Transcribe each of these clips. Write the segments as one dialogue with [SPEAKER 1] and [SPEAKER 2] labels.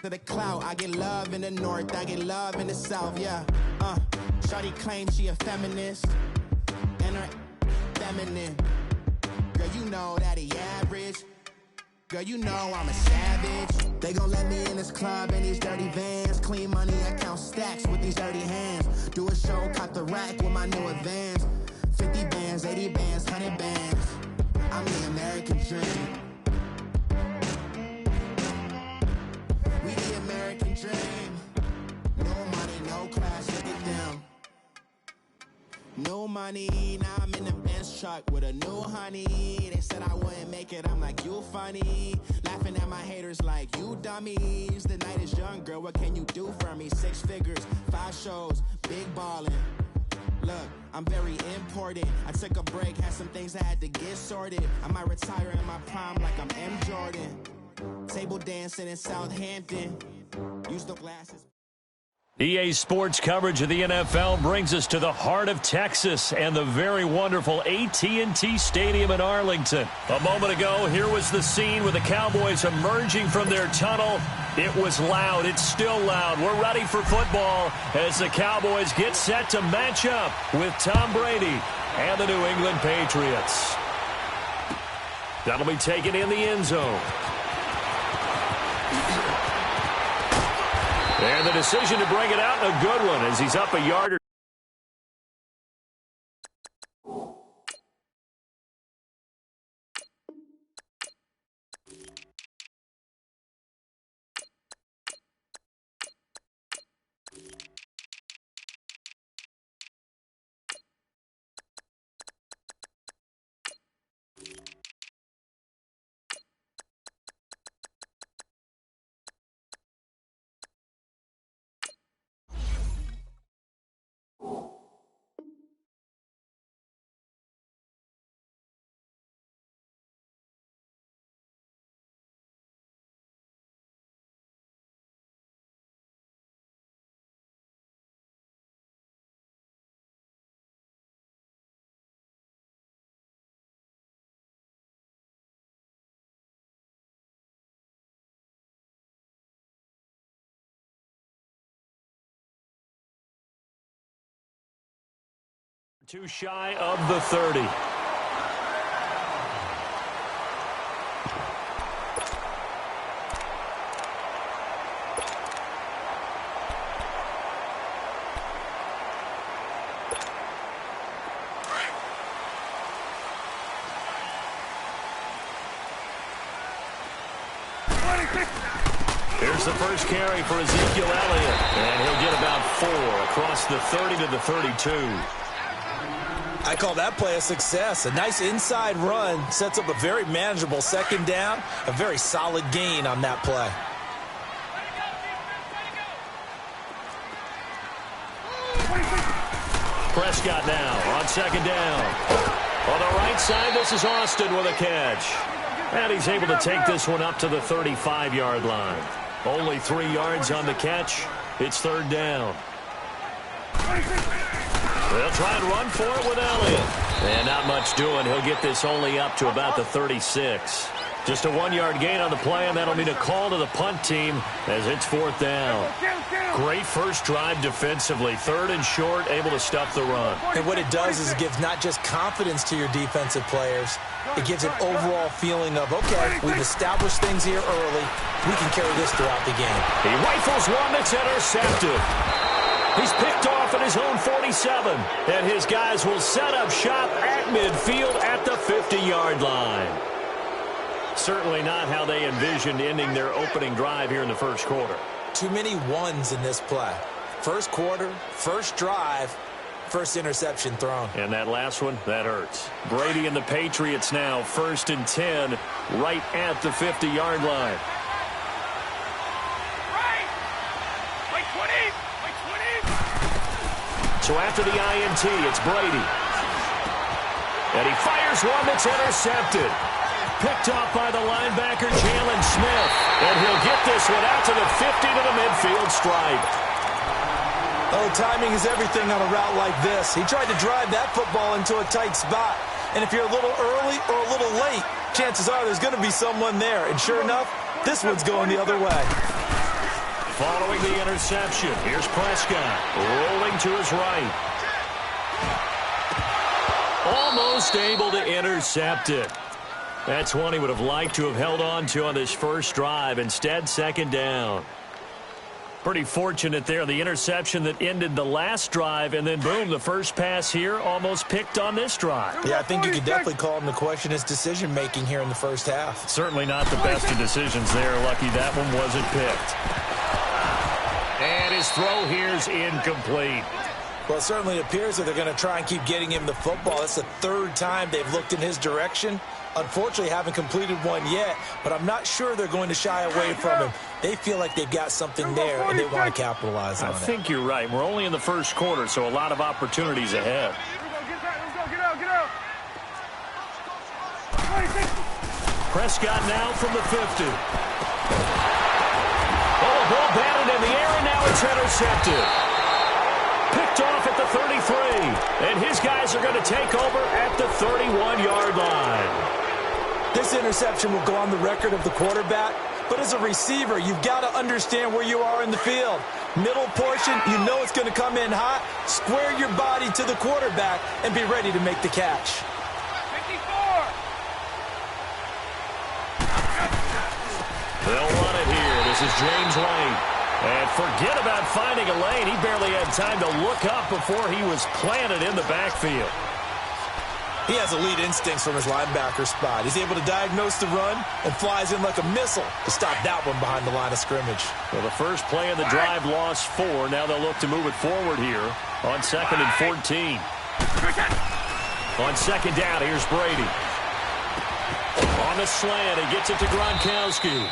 [SPEAKER 1] To the clout, I get love in the north, I get love in the south, yeah. Shawty claims she a feminist, and her feminine. Girl, you know that he average. Girl, you know I'm a savage. They gon' let me in this club in these dirty vans. Clean money, I count stacks with these dirty hands. Do a show, cop the rack with my new advance. 50 bands, 80 bands, 100 bands. I'm the American dream. We the American dream. No money, no class, look at them. No money, now I'm in the Benz truck with a new honey. They said I wouldn't make it, I'm like, you funny. Laughing at my haters like, you dummies. The night is young, girl, what can you do for me? 6 figures, 5 shows, big ballin'. Look, I'm very important. I took a break, had some things I had to get sorted. I might retire in my prime like I'm M. Jordan. Table dancing in Southampton. Use the glasses.
[SPEAKER 2] EA Sports coverage of the NFL brings us to the heart of Texas and the very wonderful AT&T Stadium in Arlington. A moment ago, here was the scene with the Cowboys emerging from their tunnel. It was loud. It's still loud. We're ready for football as the Cowboys get set to match up with Tom Brady and the New England Patriots. That'll be taken in the end zone. And the decision to bring it out, a good one, as he's up a yard or 2 shy of the 30. Here's the first carry for Ezekiel Elliott, and he'll get about 4 across the 30 to the 32.
[SPEAKER 3] I call that play a success. A nice inside run sets up a very manageable second down, a very solid gain on that play.
[SPEAKER 2] Prescott now on second down. On the right side, this is Austin with a catch. And he's able to take this one up to the 35-yard line. Only 3 yards on the catch. It's third down. They'll try and run for it with Elliott. And not much doing. He'll get this only up to about the 36. Just a 1-yard gain on the play, and that'll mean a call to the punt team as it's fourth down. Great first drive defensively. Third and short, able to stuff the run.
[SPEAKER 3] And what it does is it gives not just confidence to your defensive players, it gives an overall feeling of, okay, we've established things here early. We can carry this throughout the game.
[SPEAKER 2] He rifles one that's intercepted. He's picked off at his own 47, and his guys will set up shop at midfield at the 50-yard line. Certainly not how they envisioned ending their opening drive here in the first quarter.
[SPEAKER 3] Too many ones in this play. First quarter, first drive, first interception thrown.
[SPEAKER 2] And that last one, that hurts. Brady and the Patriots now 1st and 10 right at the 50-yard line. So after the INT, it's Brady. And he fires one that's intercepted. Picked off by the linebacker, Jalen Smith. And he'll get this one out to the 50 to the midfield stripe.
[SPEAKER 3] Oh, timing is everything on a route like this. He tried to drive that football into a tight spot. And if you're a little early or a little late, chances are there's going to be someone there. And sure enough, this one's going the other way.
[SPEAKER 2] following the interception. Here's Prescott rolling to his right. Almost able to intercept it. That's one he would have liked to have held on to on this first drive. Instead, second down. Pretty fortunate there. The interception that ended the last drive, and then, boom, the first pass here almost picked on this drive.
[SPEAKER 3] Yeah, I think you could definitely call him to question his decision-making here in the first half.
[SPEAKER 2] Certainly not the best of decisions there. Lucky that one wasn't picked. And his throw here's incomplete.
[SPEAKER 3] Well, it certainly appears that they're going to try and keep getting him the football. That's the third time they've looked in his direction. Unfortunately, haven't completed one yet, but I'm not sure they're going to shy away from him. They feel like they've got something there, and they want to capitalize on it.
[SPEAKER 2] I think you're right. We're only in the first quarter, so a lot of opportunities ahead. Prescott now from the 50. Oh, ball batted in the air, and now it's intercepted. Picked off at the 33, and his guys are going to take over at the 31-yard line.
[SPEAKER 3] This interception will go on the record of the quarterback, but as a receiver, you've got to understand where you are in the field. Middle portion, you know it's going to come in hot. Square your body to the quarterback and be ready to make the catch.
[SPEAKER 4] 54.
[SPEAKER 2] They'll run it here. This is James Lane. And forget about finding a lane. He barely had time to look up before he was planted in the backfield.
[SPEAKER 3] He has elite instincts from his linebacker spot. He's able to diagnose the run and flies in like a missile to stop that one behind the line of scrimmage.
[SPEAKER 2] Well, the first play of the drive lost 4. Now they'll look to move it forward here on 2nd and 14. On second down, here's Brady. On the slant, he gets it to Gronkowski.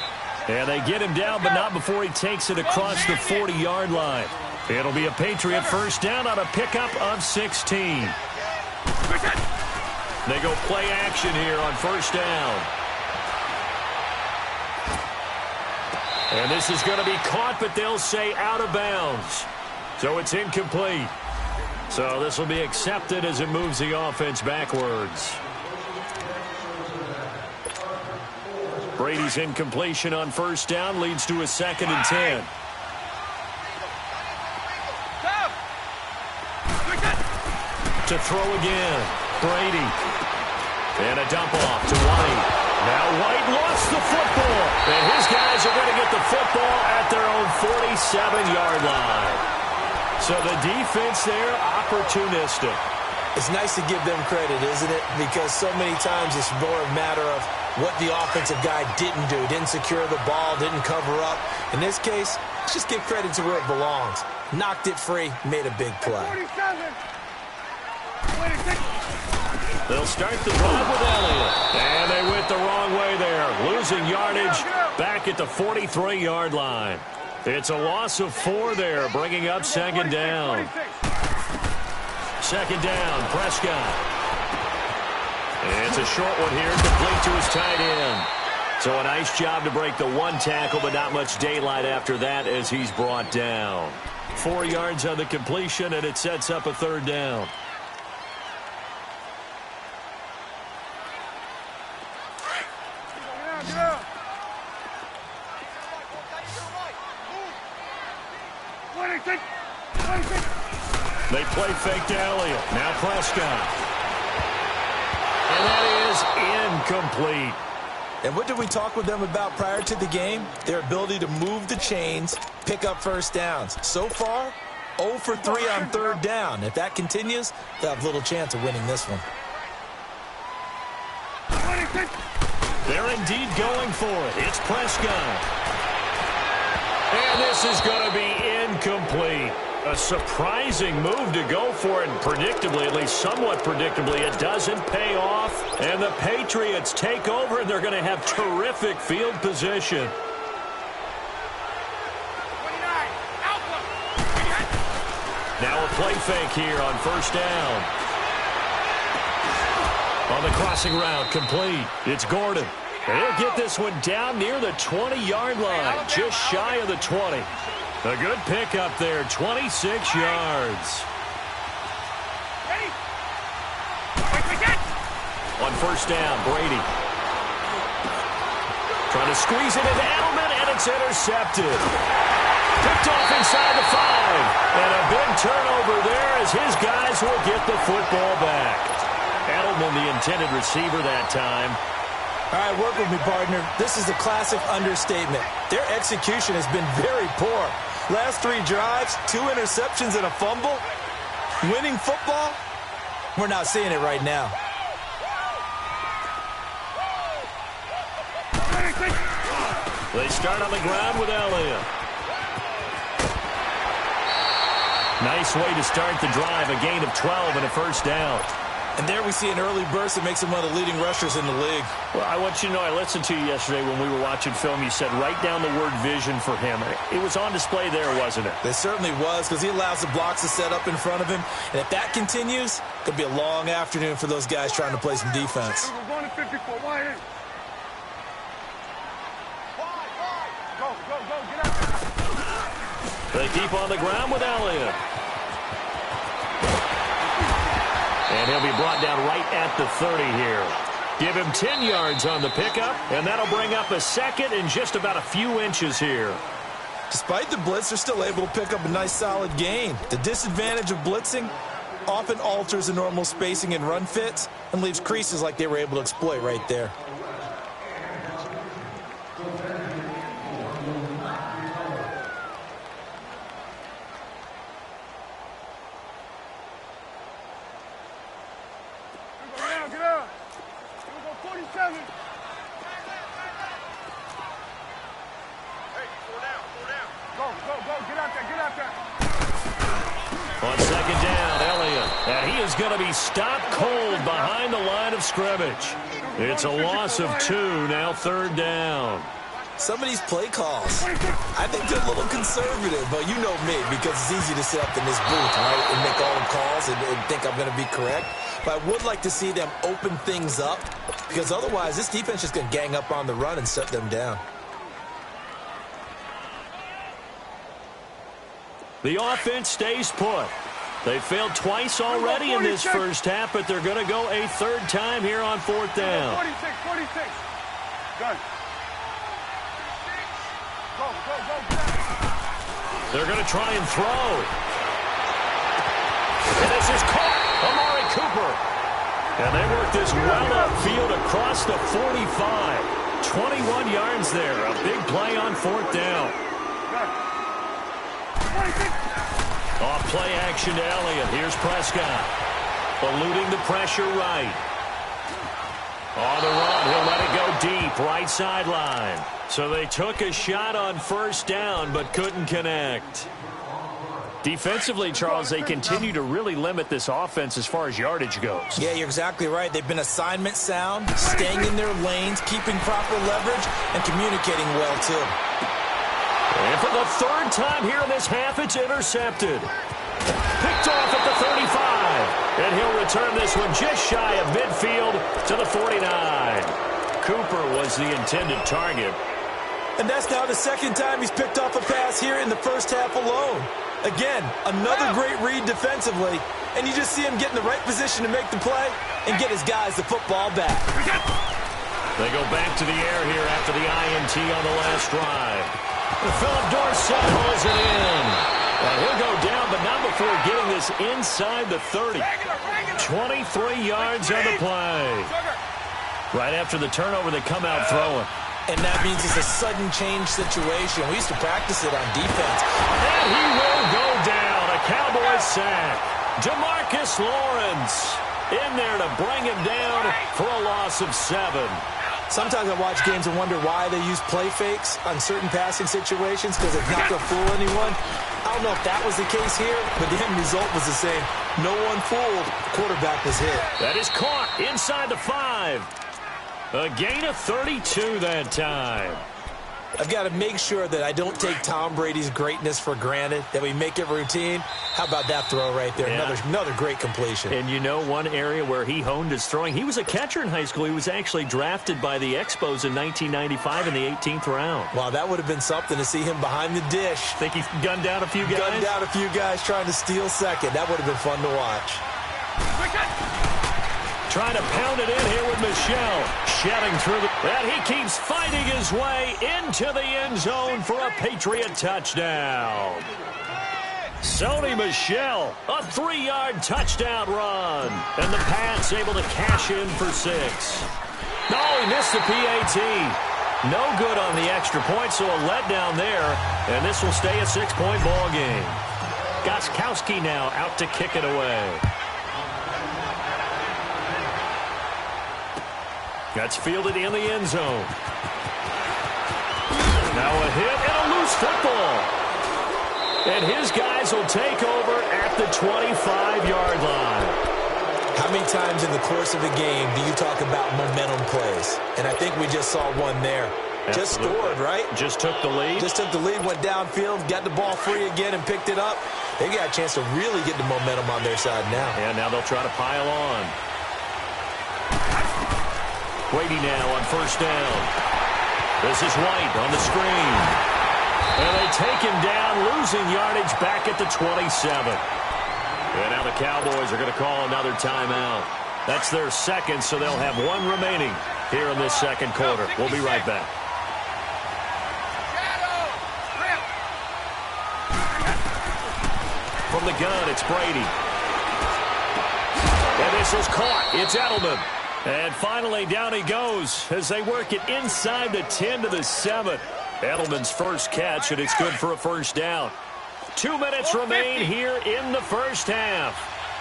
[SPEAKER 2] And they get him down, but not before he takes it across the 40-yard line. It'll be a Patriot first down on a pickup of 16. They go play action here on first down. And this is going to be caught, but they'll say out of bounds. So it's incomplete. So this will be accepted as it moves the offense backwards. Brady's incompletion on first down leads to a 2nd and 10. To throw again. Brady. And a dump off to White. Now White lost the football. And his guys are going to get the football at their own 47-yard line. So the defense there, opportunistic.
[SPEAKER 3] It's nice to give them credit, isn't it? Because so many times it's more a matter of what the offensive guy didn't do. Didn't secure the ball, didn't cover up. In this case, let's just give credit to where it belongs. Knocked it free, made a big play.
[SPEAKER 2] They'll start the drive with Elliott. And they went the wrong way there. Losing yardage back at the 43-yard line. It's a loss of 4 there, bringing up 2nd down. 2nd down, Prescott. And it's a short one here, complete to his tight end. So a nice job to break the 1 tackle, but not much daylight after that as he's brought down. 4 yards on the completion, and it sets up a 3rd down. They play fake to Elliott. Now Prescott. And that is incomplete.
[SPEAKER 3] And what did we talk with them about prior to the game? Their ability to move the chains, pick up first downs. So far, 0 for 3 on 3rd down. If that continues, they'll have little chance of winning this one.
[SPEAKER 2] They're indeed going for it. It's Prescott. And this is going to be incomplete. A surprising move to go for it, and predictably, at least somewhat predictably, it doesn't pay off. And the Patriots take over, and they're going to have terrific field position. Now a play fake here on first down. On the crossing route, complete. It's Gordon. And he'll get this one down near the 20-yard line, just shy of the 20. A good pickup there, 26 yards. On first down, Brady. Trying to squeeze it into Edelman, and it's intercepted. Picked off inside the 5. And a big turnover there as his guys will get the football back. Edelman, the intended receiver that time.
[SPEAKER 3] All right, work with me, partner. This is a classic understatement. Their execution has been very poor. Last 3 drives, 2 interceptions and a fumble. Winning football? We're not seeing it right now.
[SPEAKER 2] They start on the ground with Elliott. Nice way to start the drive, a gain of 12 and a first down.
[SPEAKER 3] And there we see an early burst that makes him one of the leading rushers in the league.
[SPEAKER 2] Well, I want you to know, I listened to you yesterday when we were watching film. You said write down the word vision for him. It was on display there, wasn't it?
[SPEAKER 3] It certainly was, because he allows the blocks to set up in front of him. And if that continues, it could be a long afternoon for those guys trying to play some defense.
[SPEAKER 4] We're going to 54. Why in? Go, get out there.
[SPEAKER 2] They keep on the ground with Elliott. And he'll be brought down right at the 30 here. Give him 10 yards on the pickup, and that'll bring up a second and just about a few inches here.
[SPEAKER 3] Despite the blitz, they're still able to pick up a nice solid gain. The disadvantage of blitzing often alters the normal spacing and run fits and leaves creases like they were able to exploit right there.
[SPEAKER 2] On second down, Elliott. And he is going to be stopped cold behind the line of scrimmage. It's a loss of 2, now third down.
[SPEAKER 3] Some of these play calls, I think they're a little conservative, but you know me, because it's easy to sit up in this booth, right, and make all the calls and think I'm going to be correct. But I would like to see them open things up, because otherwise this defense is going to gang up on the run and shut them down.
[SPEAKER 2] The offense stays put. They failed twice already in this first half, but they're going to go a third time here on fourth down.
[SPEAKER 4] 46. Done. Go.
[SPEAKER 2] They're going to try and throw. And this is caught. Amari Cooper. And they work this well upfield across the 45. 21 yards there. A big play on fourth down. Off play action to Elliott. Here's Prescott. Eluding the pressure right. On the run, he'll let it go deep, right sideline. So they took a shot on first down, but couldn't connect. Defensively, Charles, they continue to really limit this offense as far as yardage goes.
[SPEAKER 3] Yeah, you're exactly right. They've been assignment sound, staying in their lanes, keeping proper leverage, and communicating well, too.
[SPEAKER 2] And for the third time here in this half, it's intercepted. Picked off at the 35. And he'll return this one just shy of midfield to the 49. Cooper was the intended target.
[SPEAKER 3] And that's now the second time he's picked off a pass here in the first half alone. Again, another great read defensively. And you just see him get in the right position to make the play and get his guys the football back.
[SPEAKER 2] They go back to the air here after the INT on the last drive. Philip Dorsett pulls it in. And he'll go down, but not before getting this inside the 30. 23 yards on the play. Right after the turnover, they come out throwing.
[SPEAKER 3] And that means it's a sudden change situation. We used to practice it on defense.
[SPEAKER 2] And he will go down. A Cowboys sack. Demarcus Lawrence in there to bring him down for a loss of 7.
[SPEAKER 3] Sometimes I watch games and wonder why they use play fakes on certain passing situations, because it's not going to fool anyone. I don't know if that was the case here, but the end result was the same. No one fooled. The quarterback was hit.
[SPEAKER 2] That is caught inside the 5. A gain of 32 that time.
[SPEAKER 3] I've got to make sure that I don't take Tom Brady's greatness for granted, that we make it routine. How about that throw right there?
[SPEAKER 2] Yeah.
[SPEAKER 3] Another great completion.
[SPEAKER 2] And you know one area where he honed his throwing? He was a catcher in high school. He was actually drafted by the Expos in 1995 in the 18th round.
[SPEAKER 3] Wow, that would have been something to see him behind the dish.
[SPEAKER 2] Think he gunned down a few guys?
[SPEAKER 3] Gunned down a few guys trying to steal second. That would have been fun to watch.
[SPEAKER 2] Trying to pound it in here with Michel. Shedding through and he keeps fighting his way into the end zone for a Patriot touchdown. Sony Michel, a 3-yard touchdown run. And the Pats able to cash in for 6. No, he missed the PAT. No good on the extra point, so a letdown there. And this will stay a 6-point ball game. Gostkowski now out to kick it away. That's fielded in the end zone. Now a hit and a loose football. And his guys will take over at the 25-yard line.
[SPEAKER 3] How many times in the course of a game do you talk about momentum plays? And I think we just saw one there. Absolutely. Just scored, right?
[SPEAKER 2] Just took the lead.
[SPEAKER 3] Just took the lead, went downfield, got the ball free again and picked it up. They got a chance to really get the momentum on their side now.
[SPEAKER 2] And now they'll try to pile on. Brady now on first down. This is White on the screen. And they take him down, losing yardage back at the 27. And now the Cowboys are going to call another timeout. That's their second, so they'll have one remaining here in this second quarter. We'll be right back. From the gun, it's Brady. And this is caught. It's Edelman. And finally, down he goes as they work it inside the 10 to the 7. Edelman's first catch, and it's good for a first down. 2 minutes remain here in the first half.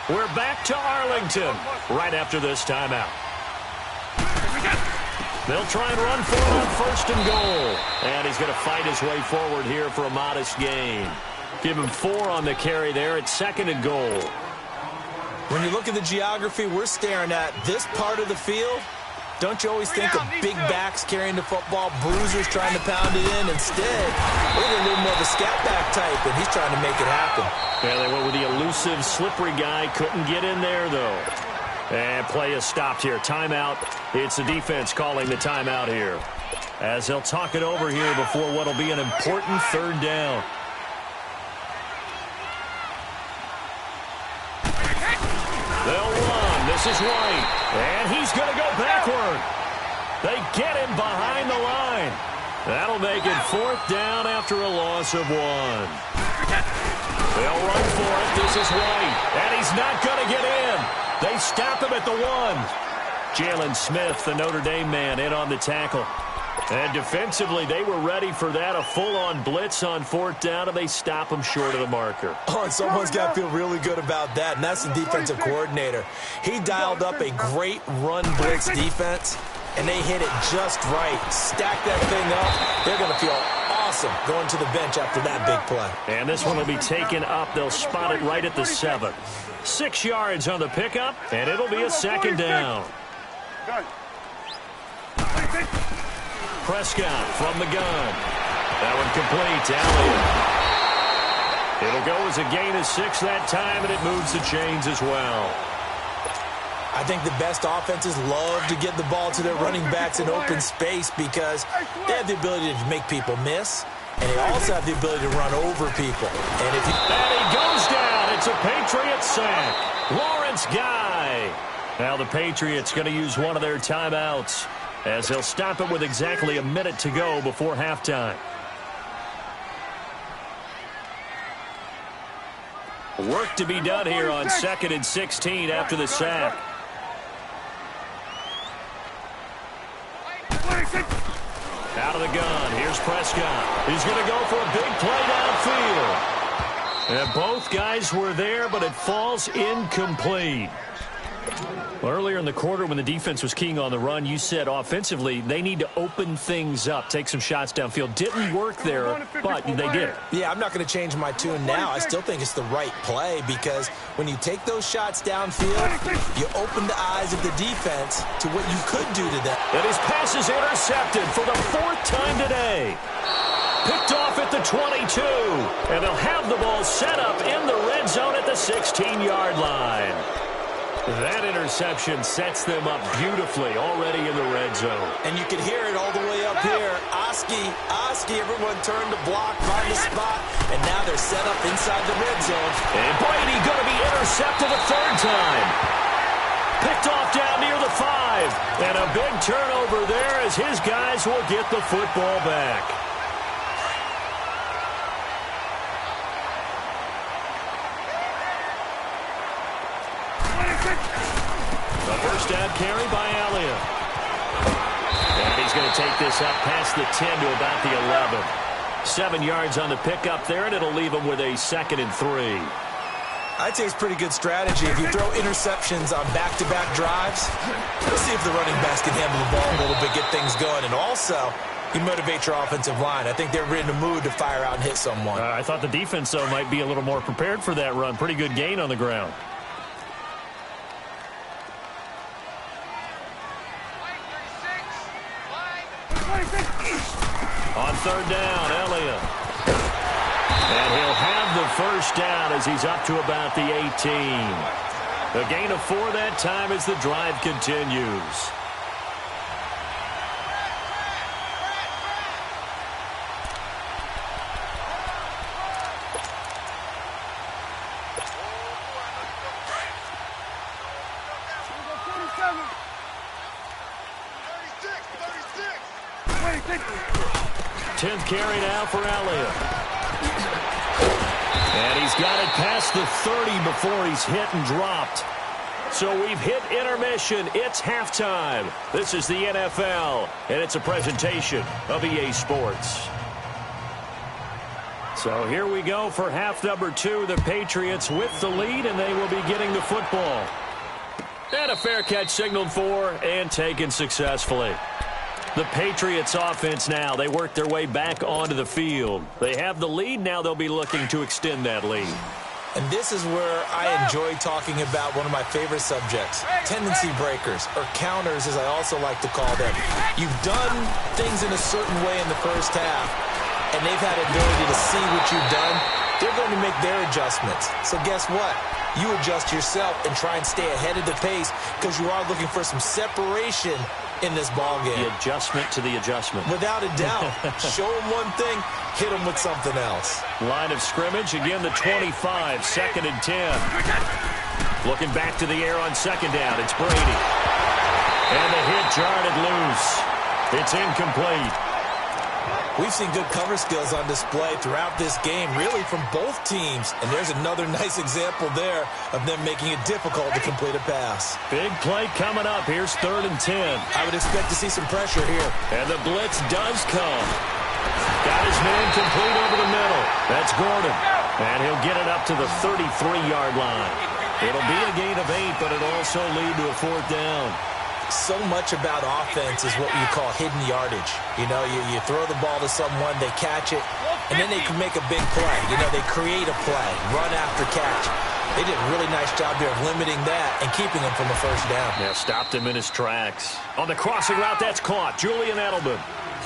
[SPEAKER 2] We're back to Arlington right after this timeout. They'll try and run for it on first and goal. And he's going to fight his way forward here for a modest gain. Give him 4 on the carry there at second and goal.
[SPEAKER 3] When you look at the geography, we're staring at this part of the field. Don't you always think of big backs carrying the football, bruisers trying to pound it in? Instead, we're a little more of a scat back type, and he's trying to make it happen.
[SPEAKER 2] Yeah, they went with the elusive, slippery guy. Couldn't get in there, though. And play is stopped here. Timeout. It's the defense calling the timeout here. As they'll talk it over here before what will be an important third down. They'll run. This is White. And he's going to go backward. They get him behind the line. That'll make it fourth down after a loss of 1. They'll run for it. This is White. And he's not going to get in. They stop him at the 1. Jalen Smith, the Notre Dame man, in on the tackle. And defensively, they were ready for that, a full-on blitz on fourth down, and they stop him short of the marker.
[SPEAKER 3] Oh, and someone's got to feel really good about that, and that's the defensive coordinator. He dialed up a great run-blitz defense, and they hit it just right. Stack that thing up. They're going to feel awesome going to the bench after that big play.
[SPEAKER 2] And this one will be taken up. They'll spot it right at the 7. 6 yards on the pickup, and it'll be a second down. Prescott from the gun. That one complete to Elliott. It'll go as a gain of 6 that time, and it moves the chains as well.
[SPEAKER 3] I think the best offenses love to get the ball to their running backs in open space because they have the ability to make people miss, and they also have the ability to run over people. And if
[SPEAKER 2] and he goes down. It's a Patriot sack. Lawrence Guy. Now the Patriots going to use one of their timeouts, as they'll stop it with exactly a minute to go before halftime. Work to be done here on 2nd and 16 after the sack. Out of the gun. Here's Prescott. He's going to go for a big play downfield. And both guys were there, but it falls incomplete. Earlier in the quarter when the defense was keying on the run, you said offensively they need to open things up, take some shots downfield. Didn't work there, but they did it.
[SPEAKER 3] Yeah, I'm not going to change my tune now. I still think it's the right play because when you take those shots downfield, you open the eyes of the defense to what you could do to them.
[SPEAKER 2] And his pass is intercepted for the 4th time today. Picked off at the 22. And they'll have the ball set up in the red zone at the 16-yard line. That interception sets them up beautifully already in the red zone.
[SPEAKER 3] And you can hear it all the way up here. Oski, everyone turned to block, find the spot, and now they're set up inside the red zone.
[SPEAKER 2] And Brady going to be intercepted a 3rd time. Picked off down near the 5. And a big turnover there as his guys will get the football back. The first down carry by Elliott. And he's going to take this up past the 10 to about the 11. 7 yards on the pickup there, and it'll leave him with a 2nd and 3.
[SPEAKER 3] I'd say it's pretty good strategy. If you throw interceptions on back-to-back drives, let's see if the running backs can handle the ball a little bit, get things going. And also, you motivate your offensive line. I think they're in the mood to fire out and hit someone.
[SPEAKER 2] I thought the defense, though, might be a little more prepared for that run. Pretty good gain on the ground. On 3rd down, Elliott. And he'll have the first down as he's up to about the 18. A gain of 4 that time as the drive continues. Tenth carry now for Elliott. And he's got it past the 30 before he's hit and dropped. So we've hit intermission. It's halftime. This is the NFL, and it's a presentation of EA Sports. So here we go for half number 2. The Patriots with the lead, and they will be getting the football. And a fair catch signaled for and taken successfully. The Patriots offense now, they work their way back onto the field. They have the lead. Now they'll be looking to extend that lead.
[SPEAKER 3] And this is where I enjoy talking about one of my favorite subjects, tendency breakers, or counters as I also like to call them. You've done things in a certain way in the first half, and they've had the ability to see what you've done. They're going to make their adjustments. So guess what? You adjust yourself and try and stay ahead of the pace because you are looking for some separation in this ballgame.
[SPEAKER 2] The adjustment to the adjustment.
[SPEAKER 3] Without a doubt. Show them one thing, hit them with something else.
[SPEAKER 2] Line of scrimmage, again the 25, 2nd and 10. Looking back to the air on 2nd down, it's Brady. And the hit jarred it loose. It's incomplete.
[SPEAKER 3] We've seen good cover skills on display throughout this game, really from both teams. And there's another nice example there of them making it difficult to complete a pass.
[SPEAKER 2] Big play coming up. Here's 3rd and 10.
[SPEAKER 3] I would expect to see some pressure here.
[SPEAKER 2] And the blitz does come. Got his man complete over the middle. That's Gordon. And he'll get it up to the 33-yard line. It'll be a gain of 8, but it'll also lead to a 4th down.
[SPEAKER 3] So much about offense is what you call hidden yardage. You know, you throw the ball to someone, they catch it, and then they can make a big play. You know, they create a play, run after catch. They did a really nice job there of limiting that and keeping him from a first down.
[SPEAKER 2] Yeah, stopped him in his tracks. On the crossing route, that's caught. Julian Edelman.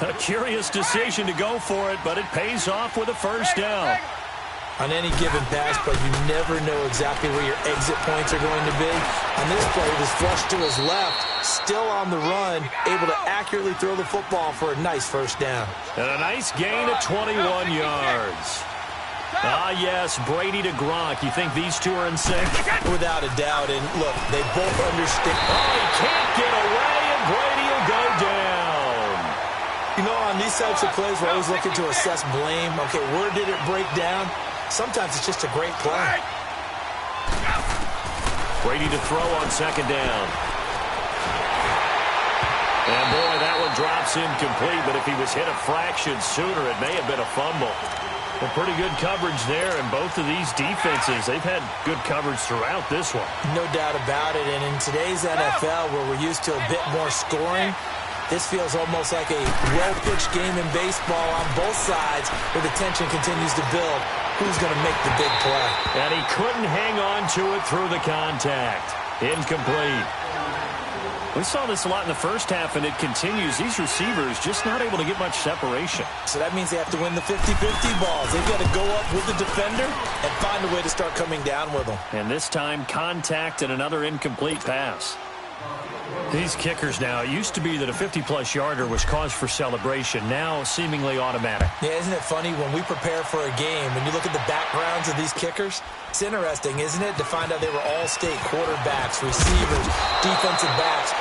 [SPEAKER 2] A curious decision to go for it, but it pays off with a first down.
[SPEAKER 3] On any given pass, but you never know exactly where your exit points are going to be. On this play, it was flushed to his left, still on the run, able to accurately throw the football for a nice first down.
[SPEAKER 2] And a nice gain of 21 yards. Ah, yes, Brady to Gronk. You think these two are in sync?
[SPEAKER 3] Without a doubt, and look, they both understand.
[SPEAKER 2] Oh, he can't get away, and Brady will go down.
[SPEAKER 3] You know, on these types of plays, we're always looking to assess blame. Okay, where did it break down? Sometimes it's just a great play.
[SPEAKER 2] Brady to throw on 2nd down. And boy, that one drops incomplete, but if he was hit a fraction sooner, it may have been a fumble. Well, pretty good coverage there, and both of these defenses, they've had good coverage throughout this one.
[SPEAKER 3] No doubt about it, and in today's NFL, where we're used to a bit more scoring, this feels almost like a well-pitched game in baseball on both sides, where the tension continues to build. Who's going to make the big play?
[SPEAKER 2] And he couldn't hang on to it through the contact. Incomplete. We saw this a lot in the first half, and it continues. These receivers just not able to get much separation.
[SPEAKER 3] So that means they have to win the 50-50 balls. They've got to go up with the defender and find a way to start coming down with them.
[SPEAKER 2] And this time, contact and another incomplete pass. These kickers now, it used to be that a 50-plus yarder was cause for celebration. Now seemingly automatic.
[SPEAKER 3] Yeah, isn't it funny when we prepare for a game, when you look at the backgrounds of these kickers? It's interesting, isn't it, to find out they were all-state quarterbacks, receivers, defensive backs,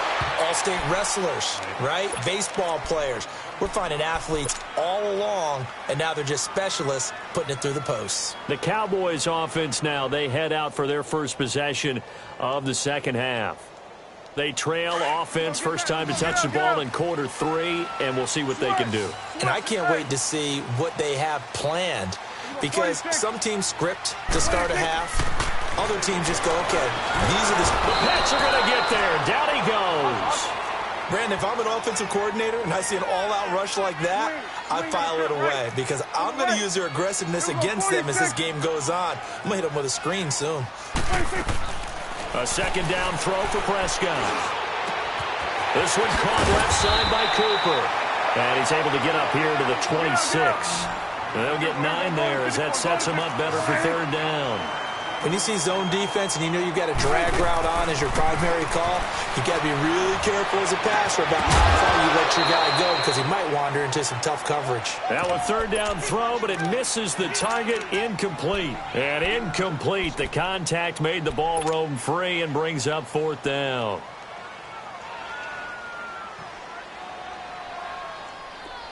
[SPEAKER 3] all-state wrestlers, right? Baseball players. We're finding athletes all along, and now they're just specialists putting it through the posts.
[SPEAKER 2] The Cowboys offense now, they head out for their first possession of the second half. They trail offense, first time to touch the ball in quarter 3, and we'll see what they can do.
[SPEAKER 3] And I can't wait to see what they have planned, because some teams script to start a half. Other teams just go, okay, these are
[SPEAKER 2] the Pats are going to get there. Down he goes.
[SPEAKER 3] Brandon, if I'm an offensive coordinator and I see an all-out rush like that, I file it away, because I'm going to use their aggressiveness against them as this game goes on. I'm going to hit them with a screen soon.
[SPEAKER 2] A second down throw for Prescott. This one caught left side by Cooper. And he's able to get up here to the 26. They'll get 9 there as that sets him up better for third down.
[SPEAKER 3] When you see zone defense and you know you've got a drag route on as your primary call, you've got to be really careful as a passer about how far you let your guy go, because he might wander into some tough coverage.
[SPEAKER 2] Now a third down throw, but it misses the target. Incomplete. And incomplete. The contact made the ball roam free and brings up fourth down.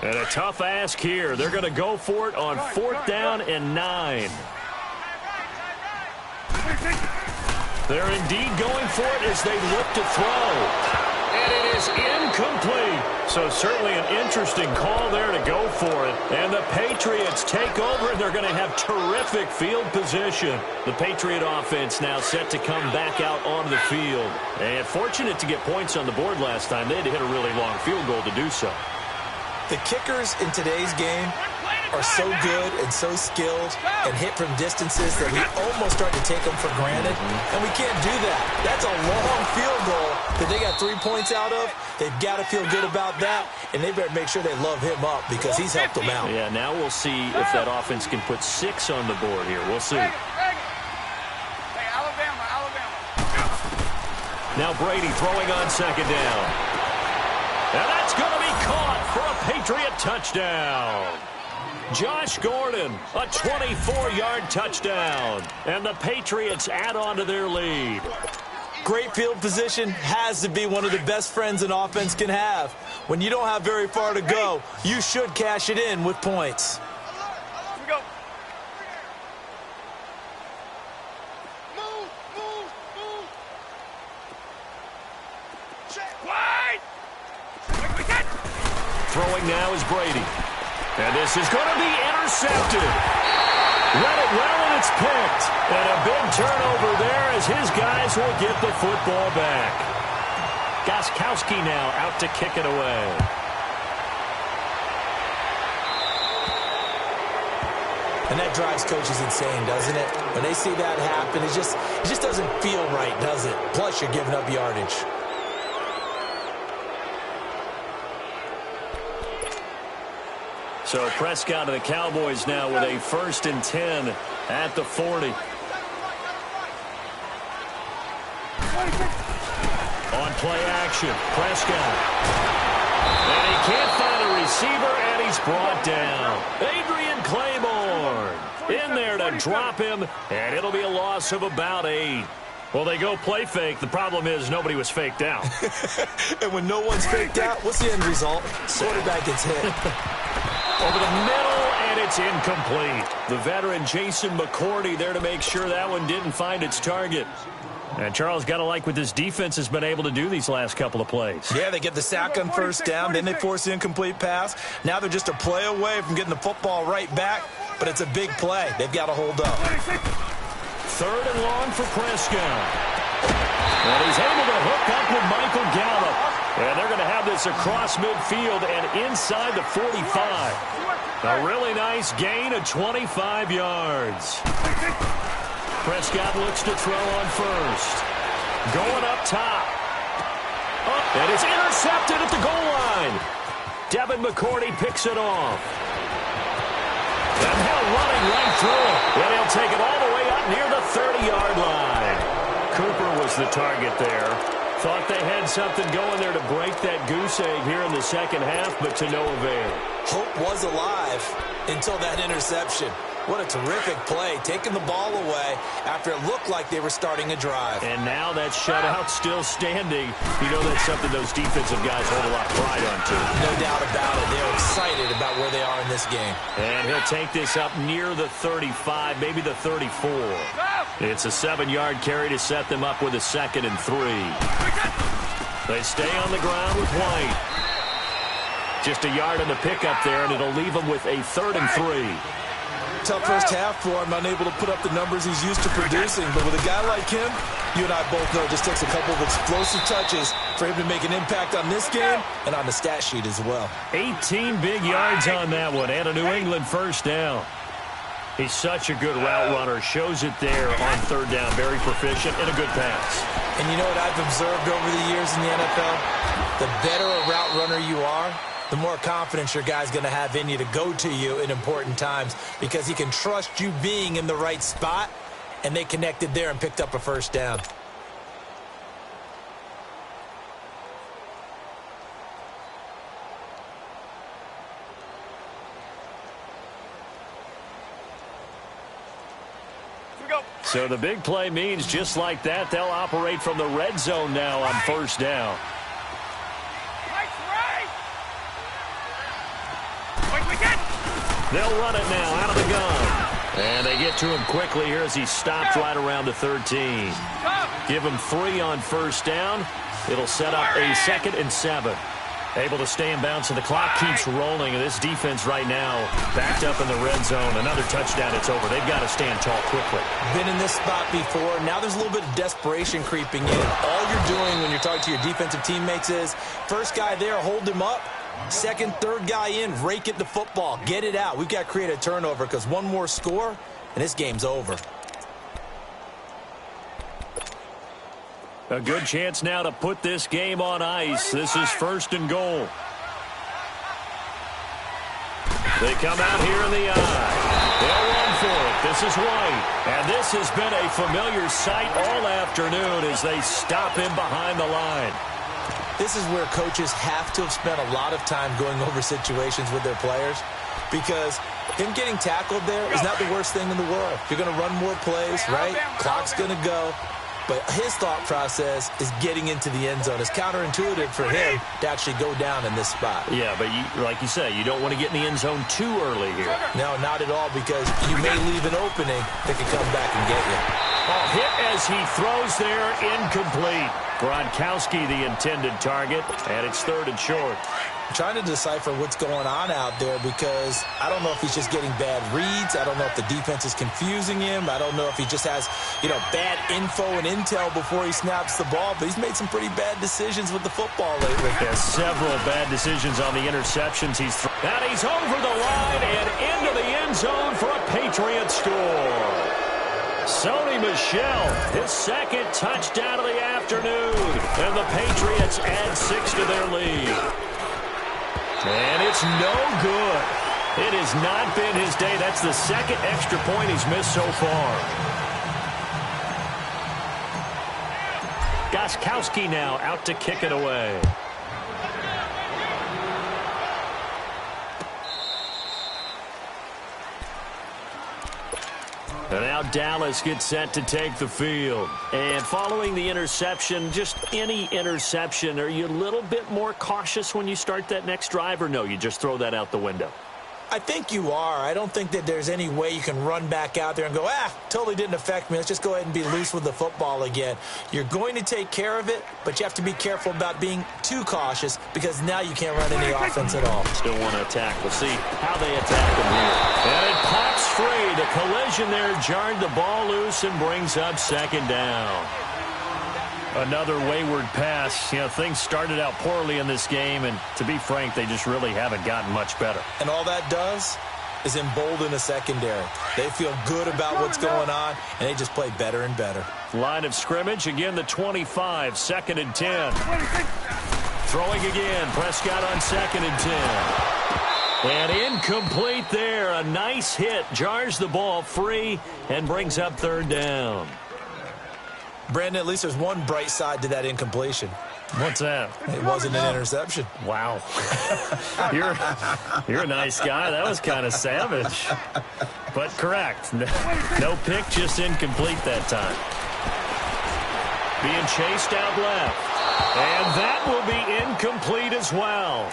[SPEAKER 2] And a tough ask here. They're going to go for it on fourth down and 9. They're indeed going for it as they look to throw. And it is incomplete. So certainly an interesting call there to go for it. And the Patriots take over, and they're going to have terrific field position. The Patriot offense now set to come back out onto the field. And fortunate to get points on the board last time. They had to hit a really long field goal to do so.
[SPEAKER 3] The kickers in today's game are so good and so skilled and hit from distances that we almost start to take them for granted, and we can't do that. That's a long field goal that they got 3 points out of. They've got to feel good about that, and they better make sure they love him up, because he's helped them out.
[SPEAKER 2] Yeah, now we'll see if that offense can put 6 on the board here. We'll see.
[SPEAKER 4] Hey, Alabama.
[SPEAKER 2] Now Brady throwing on second down. And that's going to be caught for a Patriot touchdown. Josh Gordon, a 24-yard touchdown. And the Patriots add on to their lead.
[SPEAKER 3] Great field position has to be one of the best friends an offense can have. When you don't have very far to go, you should cash it in with points.
[SPEAKER 4] Here we go. Move. Check. Wide.
[SPEAKER 2] Throwing now is Brady. And this is going to be intercepted. Read it well, and it's picked. And a big turnover there as his guys will get the football back. Gostkowski now out to kick it away.
[SPEAKER 3] And that drives coaches insane, doesn't it? When they see that happen, it just doesn't feel right, does it? Plus, you're giving up yardage.
[SPEAKER 2] So Prescott of the Cowboys now with a 1st and 10 at the 40. On play action, Prescott. And he can't find a receiver, and he's brought down. Adrian Claiborne in there to drop him, and it'll be a loss of about 8. Well, they go play fake. The problem is nobody was faked out.
[SPEAKER 3] And when no one's faked out, what's the end result? Quarterback gets hit.
[SPEAKER 2] Over the middle, and it's incomplete. The veteran Jason McCourty there to make sure that one didn't find its target. And Charles, got to like what this defense has been able to do these last couple of plays.
[SPEAKER 3] Yeah, they get the sack on first down, then they force the incomplete pass. Now they're just a play away from getting the football right back, but it's a big play. They've got to hold up.
[SPEAKER 2] 3rd and long for Prescott. And he's able to hook up with Michael Gallup. And they're going to have this across midfield and inside the 45. A really nice gain of 25 yards. Prescott looks to throw on first. Going up top. And it's intercepted at the goal line. Devin McCourty picks it off. And now running right through it. And he'll take it all the way up near the 30-yard line. Cooper was the target there. Thought they had something going there to break that goose egg here in the second half, but to no avail.
[SPEAKER 3] Hope was alive until that interception. What a terrific play, taking the ball away after it looked like they were starting a drive.
[SPEAKER 2] And now that shutout still standing. You know that's something those defensive guys hold a lot of pride on, too.
[SPEAKER 3] No doubt about it. They're excited about where they are in this game.
[SPEAKER 2] And he'll take this up near the 35, maybe the 34. It's a 7-yard carry to set them up with a 2nd and 3. They stay on the ground with White. Just a yard on the pickup there, and it'll leave them with a 3rd and 3.
[SPEAKER 3] Tough first half for him, unable to put up the numbers he's used to producing. But with a guy like him, you and I both know it just takes a couple of explosive touches for him to make an impact on this game and on the stat sheet as well.
[SPEAKER 2] 18 big yards on that one, and a New England first down. He's such a good route runner. Shows it there on 3rd down. Very proficient and a good pass.
[SPEAKER 3] And you know what I've observed over the years in the NFL? The better a route runner you are, the more confidence your guy's going to have in you to go to you in important times because he can trust you being in the right spot, and they connected there and picked up a first down.
[SPEAKER 2] So the big play means just like that, they'll operate from the red zone now on 1st down. They'll run it now out of the gun. And they get to him quickly here as he stopped right around the 13. Give him 3 on 1st down. It'll set up a 2nd and 7. Able to stay in bounds, and the clock keeps rolling. And this defense right now backed up in the red zone. Another touchdown, it's over. They've got to stand tall quickly.
[SPEAKER 3] Been in this spot before. Now there's a little bit of desperation creeping in. All you're doing when you're talking to your defensive teammates is, first guy there, hold him up. 2nd, 3rd guy in, rake at the football. Get it out. We've got to create a turnover because one more score, and this game's over.
[SPEAKER 2] A good chance now to put this game on ice. This is 1st and goal. They come out here in the eye. They'll run for it. This is White. And this has been a familiar sight all afternoon as they stop him behind the line.
[SPEAKER 3] This is where coaches have to have spent a lot of time going over situations with their players because him getting tackled there is not the worst thing in the world. You're going to run more plays, right? Clock's going to go. But his thought process is getting into the end zone. It's counterintuitive for him to actually go down in this spot.
[SPEAKER 2] Yeah, but like you say, you don't want to get in the end zone too early here.
[SPEAKER 3] No, not at all, because you may leave an opening that can come back and get you.
[SPEAKER 2] Oh, hit as he throws there, incomplete. Gronkowski the intended target, and it's 3rd and short.
[SPEAKER 3] I'm trying to decipher what's going on out there because I don't know if he's just getting bad reads. I don't know if the defense is confusing him. I don't know if he just has, bad info and intel before he snaps the ball. But he's made some pretty bad decisions with the football lately.
[SPEAKER 2] Yeah, several bad decisions on the interceptions he's thrown. And he's over the line and into the end zone for a Patriot score. Sony Michel, his 2nd touchdown of the afternoon. And the Patriots add 6 to their lead. And it's no good. It has not been his day. That's the 2nd extra point he's missed so far. Gronkowski now out to kick it away. And now Dallas gets set to take the field. And following the interception, just any interception, are you a little bit more cautious when you start that next drive, or no, you just throw that out the window?
[SPEAKER 3] I think you are. I don't think that there's any way you can run back out there and go, totally didn't affect me. Let's just go ahead and be loose with the football again. You're going to take care of it, but you have to be careful about being too cautious because now you can't run any offense at all.
[SPEAKER 2] Still want to attack. We'll see how they attack him here. And it pops free. The collision there jarred the ball loose and brings up 2nd down. Another wayward pass. Things started out poorly in this game, and to be frank, they just really haven't gotten much better.
[SPEAKER 3] And all that does is embolden the secondary. They feel good about what's going on, and they just play better and better.
[SPEAKER 2] Line of scrimmage, again the 25, 2nd and 10. Throwing again, Prescott on 2nd and 10. And incomplete there. A nice hit, jars the ball free, and brings up 3rd down.
[SPEAKER 3] Brandon, at least there's one bright side to that incompletion.
[SPEAKER 2] What's that?
[SPEAKER 3] It wasn't an interception.
[SPEAKER 2] Wow. You're a nice guy. That was kind of savage. But correct. No pick, just incomplete that time. Being chased out left. And that will be incomplete as well.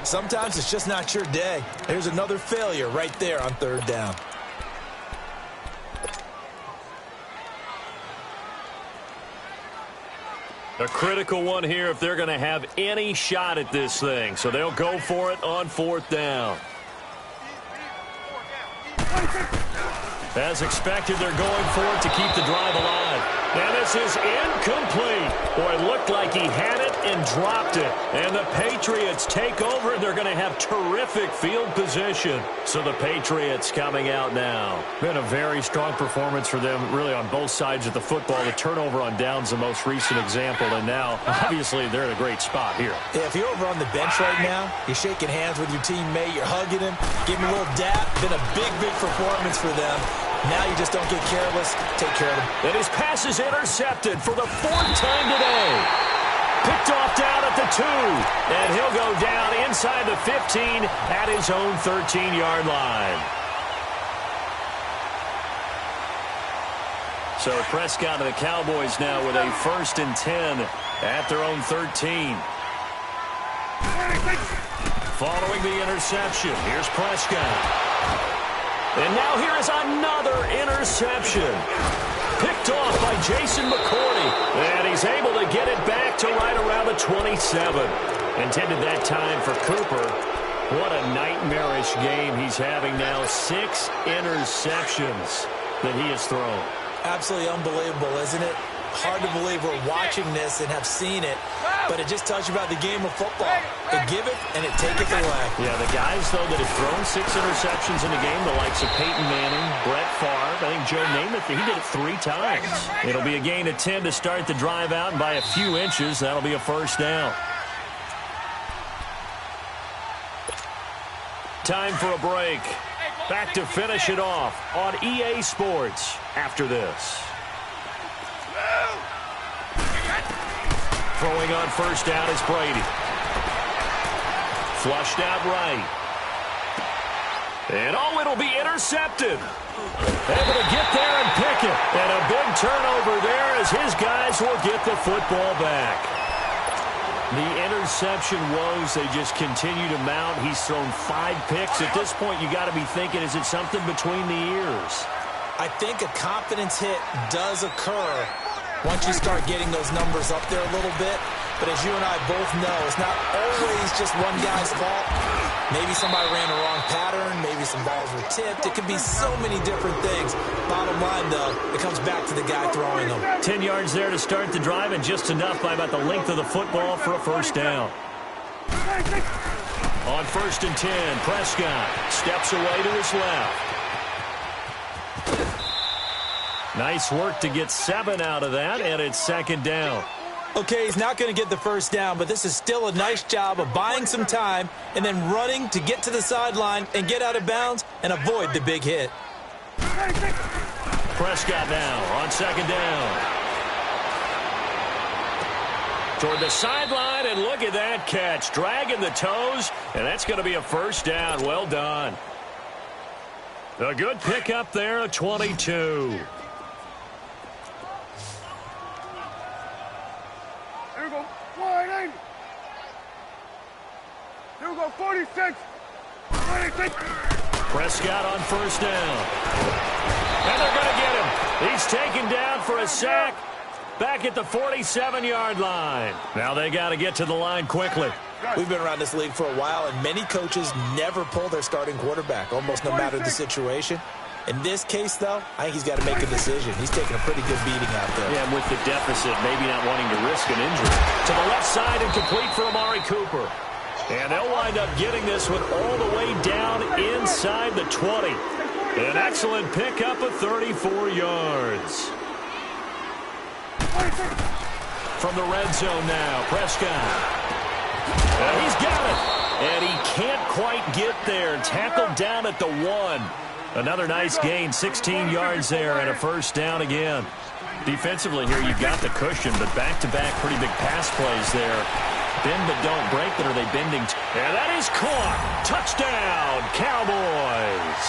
[SPEAKER 3] Sometimes it's just not your day. There's another failure right there on third down.
[SPEAKER 2] A critical one here if they're going to have any shot at this thing. So they'll go for it on fourth down. As expected, they're going for it to keep the drive alive. And this is incomplete. Boy, it looked like he had it and dropped it. And the Patriots take over, and they're going to have terrific field position. So the Patriots coming out now. Been a very strong performance for them, really, on both sides of the football. The turnover on downs, the most recent example. And now, obviously, they're in a great spot here.
[SPEAKER 3] Yeah, if you're over on the bench right now, you're shaking hands with your teammate, you're hugging him, giving him a little dap. Been a big, big performance for them. Now you just don't get careless. Take care of them.
[SPEAKER 2] And his pass is intercepted for the fourth time today. Picked off down at the 2. And he'll go down inside the 15 at his own 13-yard line. So Prescott and the Cowboys now with a 1st and 10 at their own 13. Following the interception, here's Prescott. And now here is another interception. Picked off by Jason McCourty. And he's able to get it back to right around the 27. Intended that time for Cooper. What a nightmarish game he's having now. 6 interceptions that he has thrown.
[SPEAKER 3] Absolutely unbelievable, isn't it? Hard to believe we're watching this and have seen it, but it just tells you about the game of football. It give it and it take it away.
[SPEAKER 2] Yeah, the guys, though, that have thrown 6 interceptions in a game, the likes of Peyton Manning, Brett Favre, I think Joe Namath, he did it 3 times. It'll be a gain of 10 to start the drive out, and by a few inches, that'll be a first down. Time for a break. Back to finish it off on EA Sports after this. Throwing on first down is Brady. Flushed out right. And it'll be intercepted. Able to get there and pick it. And a big turnover there as his guys will get the football back. The interception woes, they just continue to mount. He's thrown 5 picks. At this point, you got to be thinking, is it something between the ears?
[SPEAKER 3] I think a confidence hit does occur once you start getting those numbers up there a little bit. But as you and I both know, it's not always just one guy's fault. Maybe somebody ran the wrong pattern. Maybe some balls were tipped. It could be so many different things. Bottom line, though, it comes back to the guy throwing them.
[SPEAKER 2] 10 yards there to start the drive, and just enough by about the length of the football for a first down. On 1st and 10, Prescott steps away to his left. Nice work to get 7 out of that, and it's 2nd down.
[SPEAKER 3] Okay, he's not going to get the first down, but this is still a nice job of buying some time and then running to get to the sideline and get out of bounds and avoid the big hit.
[SPEAKER 2] Prescott now on 2nd down. Toward the sideline, and look at that catch. Dragging the toes, and that's going to be a first down. Well done. A good pickup there, 22.
[SPEAKER 4] Here we go. Wide. Here we go. 46. 46.
[SPEAKER 2] Prescott on first down. And they're going to get him. He's taken down for a sack back at the 47-yard line. Now they got to get to the line quickly.
[SPEAKER 3] We've been around this league for a while, and many coaches never pull their starting quarterback, almost no matter the situation. In this case, though, I think he's got to make a decision. He's taking a pretty good beating out there.
[SPEAKER 2] Yeah, and with the deficit, maybe not wanting to risk an injury. To the left side and complete for Amari Cooper. And they'll wind up getting this one all the way down inside the 20. An excellent pickup of 34 yards. From the red zone now, Prescott. And he's got it. And he can't quite get there. Tackled down at the 1. Another nice gain, 16 yards there, and a first down again. Defensively here, you've got the cushion, but back-to-back pretty big pass plays there. Bend but don't break, but are they bending? And that is caught. Touchdown, Cowboys.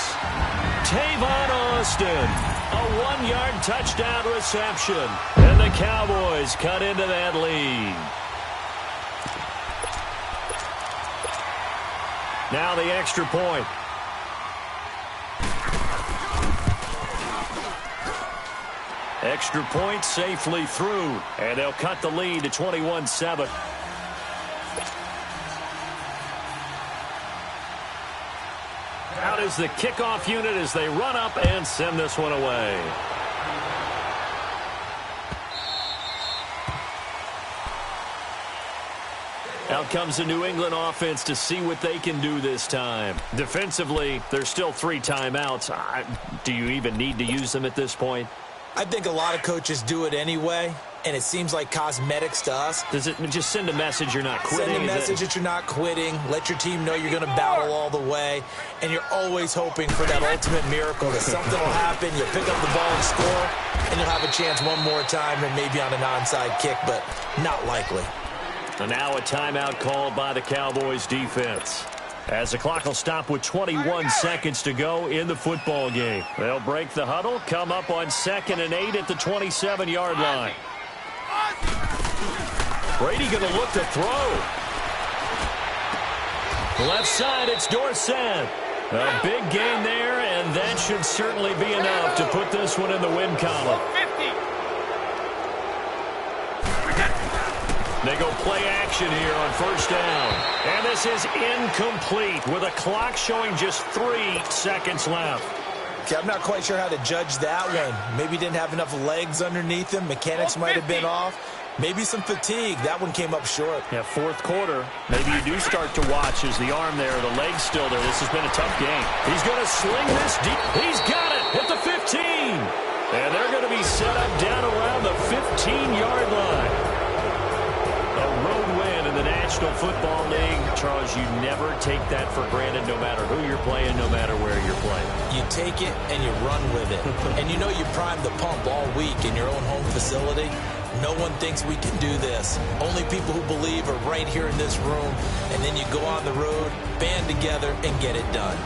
[SPEAKER 2] Tavon Austin, a 1-yard touchdown reception. And the Cowboys cut into that lead. Now the extra point. Extra point safely through, and they'll cut the lead to 21-7. Out is the kickoff unit as they run up and send this one away. Out comes the New England offense to see what they can do this time. Defensively, there's still 3 timeouts. Do you even need to use them at this point?
[SPEAKER 3] I think a lot of coaches do it anyway, and it seems like cosmetics to us.
[SPEAKER 2] Does it just send a message you're not quitting?
[SPEAKER 3] Send a message that you're not quitting. Let your team know you're going to battle all the way, and you're always hoping for that ultimate miracle that something will happen, you'll pick up the ball and score, and you'll have a chance one more time and maybe on an onside kick, but not likely.
[SPEAKER 2] And now a timeout called by the Cowboys defense. As the clock will stop with 21 seconds to go in the football game. They'll break the huddle, come up on 2nd and 8 at the 27-yard line. Brady going to look to throw. Left side, it's Dorsett. A big gain there, and that should certainly be enough to put this one in the win column. They go play action here on 1st down. And this is incomplete with a clock showing just 3 seconds left.
[SPEAKER 3] Okay, I'm not quite sure how to judge that one. Maybe didn't have enough legs underneath him. Mechanics might have been off. Maybe some fatigue. That one came up short.
[SPEAKER 2] Yeah, 4th quarter. Maybe you do start to watch as the arm there, the leg's still there. This has been a tough game. He's going to sling this deep. He's got it at the 15. And they're going to be set up down around the 15-yard line. A road win in the National Football League. Charles, you never take that for granted no matter who you're playing, no matter where you're playing.
[SPEAKER 3] You take it and you run with it. And you know you primed the pump all week in your own home facility. No one thinks we can do this. Only people who believe are right here in this room. And then you go on the road, band together, and get it done.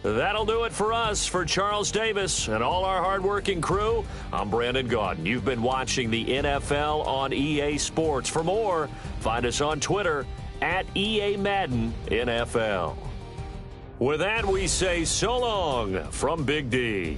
[SPEAKER 2] That'll do it for us. For Charles Davis and all our hardworking crew, I'm Brandon Gaudin. You've been watching the NFL on EA Sports. For more, find us on Twitter at EA Madden NFL. With that, we say so long from Big D.